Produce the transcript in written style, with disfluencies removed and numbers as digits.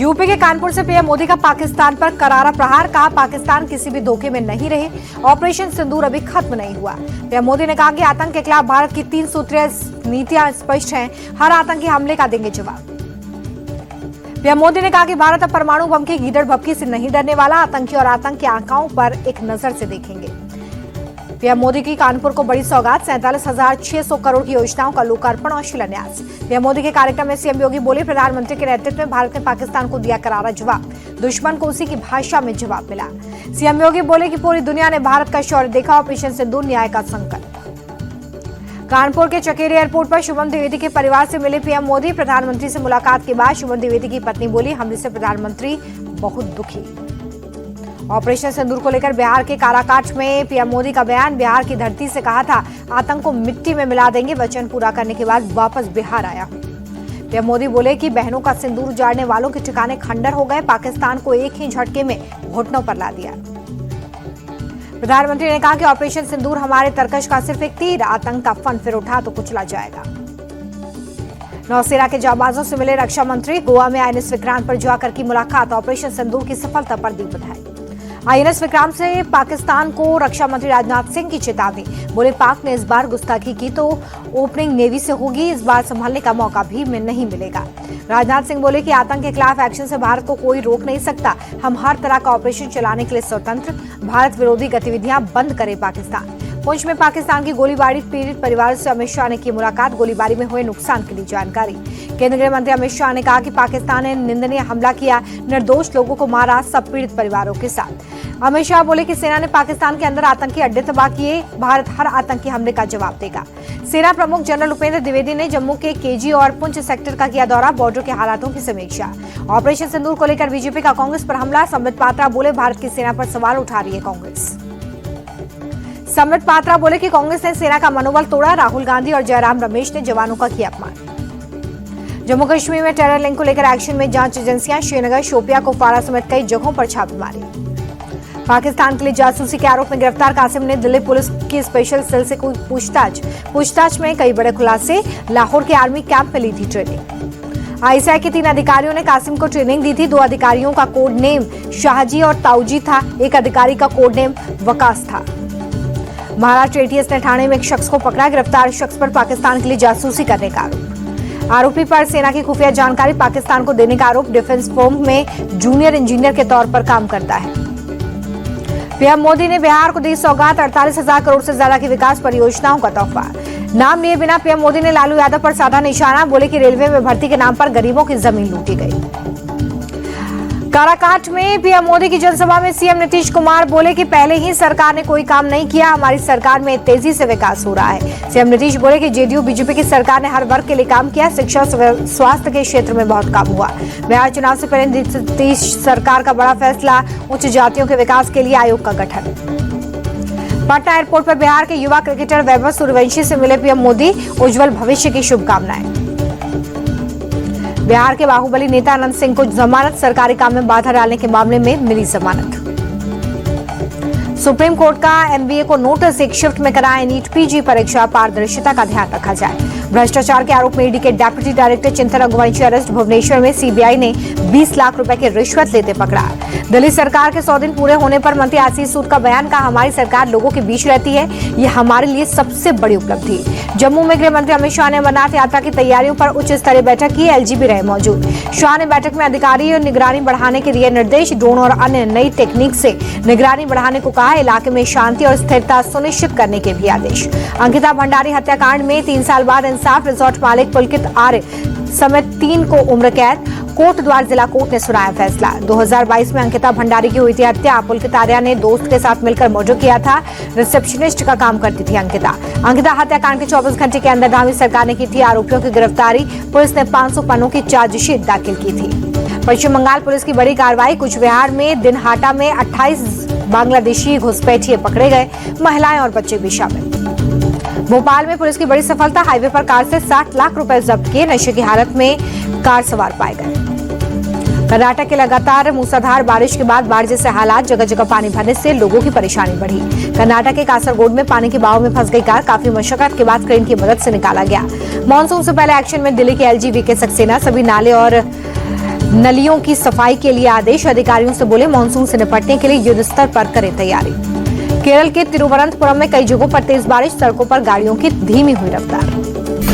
UP के कानपुर से PM Modi का पाकिस्तान पर करारा प्रहार, कहा पाकिस्तान किसी भी धोखे में नहीं रहे, ऑपरेशन सिंदूर अभी खत्म नहीं हुआ। पीएम मोदी ने कहा कि आतंक के खिलाफ भारत की 3 सूत्रीय नीतियां स्पष्ट हैं, हर आतंकी हमले का देंगे जवाब। पीएम मोदी ने कहा कि भारत अब परमाणु बम की गीदड़ भभकी से नहीं डरने वाला, आतंकी और आतंक के आंकड़ों पर एक नजर से देखेंगे। पीएम मोदी की कानपुर को बड़ी सौगात, 47,600 करोड़ की योजनाओं का लोकार्पण और शिलान्यास। पीएम मोदी के कार्यक्रम में सीएम योगी बोले, प्रधानमंत्री के नेतृत्व में भारत ने पाकिस्तान को दिया करारा जवाब, दुश्मन को उसी की भाषा में जवाब मिला। सीएम योगी बोले कि पूरी दुनिया ने भारत का शौर्य देखा, ऑपरेशन सिंदूर न्याय का संकल्प। कानपुर के चकेरी एयरपोर्ट पर शुभम द्विवेदी के परिवार से मिले पीएम मोदी, प्रधानमंत्री से मुलाकात के बाद शुभम द्विवेदी की पत्नी बोली, हमले से प्रधानमंत्री बहुत दुखी। ऑपरेशन सिंदूर को लेकर बिहार के काराकाट में पीएम मोदी का बयान, बिहार की धरती से कहा था आतंक को मिट्टी में मिला देंगे, वचन पूरा करने के बाद वापस बिहार आया हूं। पीएम मोदी बोले कि बहनों का सिंदूर उजाड़ने वालों के ठिकाने खंडर हो गए, पाकिस्तान को एक ही झटके में घुटनों पर ला दिया। प्रधानमंत्री ने कहा कि ऑपरेशन सिंदूर हमारे तरकश का सिर्फ एक तीर, आतंक का फन फिर उठा तो कुचला जाएगा। नौसेना के जाबाजों से मिले रक्षा मंत्री, गोवा में आईएनएस विक्रांत पर जाकर की मुलाकात, ऑपरेशन सिंदूर की सफलता पर दी बधाई। आईएनएस विक्रांत से पाकिस्तान को रक्षा मंत्री राजनाथ सिंह की चेतावनी, बोले पाक ने इस बार गुस्ताखी की तो ओपनिंग नेवी से होगी, इस बार संभालने का मौका भी नहीं मिलेगा। राजनाथ सिंह बोले कि आतंक के खिलाफ एक्शन से भारत को कोई रोक नहीं सकता, हम हर तरह का ऑपरेशन चलाने के लिए स्वतंत्र, भारत विरोधी गतिविधियां बंद करे पाकिस्तान। पुंछ में पाकिस्तान की गोलीबारी पीड़ित परिवार से अमित शाह ने की मुलाकात, गोलीबारी में हुए नुकसान के लिए जानकारी। केंद्रीय गृह मंत्री अमित शाह ने कहा कि पाकिस्तान ने निंदनीय हमला किया, निर्दोष लोगों को मारा, सब पीड़ित परिवारों के साथ। अमित शाह बोले कि सेना ने पाकिस्तान के अंदर आतंकी अड्डे तबाह किए, भारत हर आतंकी हमले का जवाब देगा। सेना प्रमुख जनरल उपेंद्र द्विवेदी ने जम्मू के केजी और पुंछ सेक्टर का किया दौरा, बॉर्डर के हालातों की समीक्षा। ऑपरेशन सिंदूर को लेकर बीजेपी का कांग्रेस पर हमला, संबित पात्रा बोले भारत की सेना पर सवाल उठा रही है कांग्रेस। संबित पात्रा बोले कि कांग्रेस ने सेना का मनोबल तोड़ा, राहुल गांधी और जयराम रमेश ने जवानों का किया अपमान। जम्मू कश्मीर में टेरर लिंक को लेकर एक्शन में जांच एजेंसियां, श्रीनगर, शोपियां, कुपवाड़ा समेत कई जगहों पर छापेमारी। पाकिस्तान के लिए जासूसी के आरोप में गिरफ्तार कासिम ने दिल्ली पुलिस की स्पेशल सेल से पूछताछ में कई बड़े खुलासे, लाहौर के आर्मी कैंप में ली थी ट्रेनिंग। आईएसआई के 3 अधिकारियों ने कासिम को ट्रेनिंग दी थी, 2 अधिकारियों का कोड नेम शाहजी और ताऊजी था, एक अधिकारी का कोड नेम वकास था। महाराष्ट्र एटीएस ने ठाणे में एक शख्स को पकड़ा, गिरफ्तार शख्स पर पाकिस्तान के लिए जासूसी करने का आरोप। आरोपी पर सेना की खुफिया जानकारी पाकिस्तान को देने का आरोप, डिफेंस फर्म में जूनियर इंजीनियर के तौर पर काम करता है। पीएम मोदी ने बिहार को दी सौगात, 48,000 करोड़ से ज्यादा की विकास परियोजनाओं का तोहफा। नाम लिए बिना पीएम मोदी ने लालू यादव पर साधा निशाना, बोले कि रेलवे में भर्ती के नाम पर गरीबों की जमीन लूटी गई। काराकाट में पीएम मोदी की जनसभा में सीएम नीतीश कुमार बोले कि पहले ही सरकार ने कोई काम नहीं किया, हमारी सरकार में तेजी से विकास हो रहा है। सीएम नीतीश बोले कि जेडीयू बीजेपी की सरकार ने हर वर्ग के लिए काम किया, शिक्षा स्वास्थ्य के क्षेत्र में बहुत काम हुआ। बिहार चुनाव से पहले नीतीश सरकार का बड़ा फैसला, उच्च जातियों के विकास के लिए आयोग का गठन। पटना एयरपोर्ट पर बिहार के युवा क्रिकेटर वैभव सूर्यवंशी से मिले पीएम मोदी, उज्जवल भविष्य की शुभकामनाएं। बिहार के बाहुबली नेता अनंत सिंह को जमानत, सरकारी काम में बाधा डालने के मामले में मिली जमानत। सुप्रीम कोर्ट का एमबीए को नोटिस, एक शिफ्ट में कराएं नीट पीजी परीक्षा, पारदर्शिता का ध्यान रखा जाए। भ्रष्टाचार के आरोप में ईडी के डेप्यूटी डायरेक्टर चिंतन रघुवंशी अरेस्ट, भुवनेश्वर में सीबीआई ने 20 लाख रुपए की रिश्वत लेते पकड़ा। दिल्ली सरकार के 100 दिन पूरे होने पर मंत्री आशीष सूद का बयान, कहा हमारी सरकार लोगों के बीच रहती है, ये हमारे लिए सबसे बड़ी उपलब्धि। जम्मू में गृह मंत्री अमित शाह ने अमरनाथ यात्रा की तैयारियों पर उच्च स्तरीय बैठक की, एलजीबी रहे मौजूद। शाह ने बैठक में अधिकारी और निगरानी बढ़ाने के दिए निर्देश, ड्रोन और अन्य नई टेक्निक से निगरानी बढ़ाने को कहा, इलाके में शांति और स्थिरता सुनिश्चित करने के भी आदेश। अंकिता भंडारी हत्याकांड में 3 साल बाद इंसाफ, रिजॉर्ट मालिक पुलकित आर्य समेत 3 को उम्र कैद, कोटद्वार जिला कोर्ट ने सुनाया फैसला। 2022 में अंकिता भंडारी की हुई थी हत्या, पुलकित आर्य ने दोस्त के साथ मिलकर मर्डर किया था, रिसेप्शनिस्ट का काम करती थी अंकिता हत्याकांड के 24 घंटे के अंदर धामी सरकार ने की थी आरोपियों की गिरफ्तारी, पुलिस ने 500 पन्नों की चार्जशीट दाखिल की थी। पश्चिम बंगाल पुलिस की बड़ी कार्रवाई, कुचबिहार में दिनहाटा में 28 बांग्लादेशी घुसपैठिए पकड़े गए, महिलाएं और बच्चे भी शामिल। भोपाल में पुलिस की बड़ी सफलता, हाईवे पर कार से 60 लाख रुपए जब्त किए, नशे की हालत में कार सवार पाए गए। कर्नाटक के लगातार मूसलाधार बारिश के बाद बाढ़ जैसे हालात, जगह जगह पानी भरने से लोगों की परेशानी बढ़ी। कर्नाटक के कासरगोड में पानी के बहाव में फंस गई कार, काफी मशक्कत के बाद क्रेन की मदद से निकाला गया। मानसून से पहले एक्शन में दिल्ली के एलजी वीके सक्सेना, सभी नाले और नलियों की सफाई के लिए आदेश। अधिकारियों से बोले मानसून से निपटने के लिए युद्ध स्तर पर करें तैयारी। केरल के तिरुवनंतपुरम में कई जगहों पर तेज बारिश, सड़कों पर गाड़ियों की धीमी हुई रफ्तार।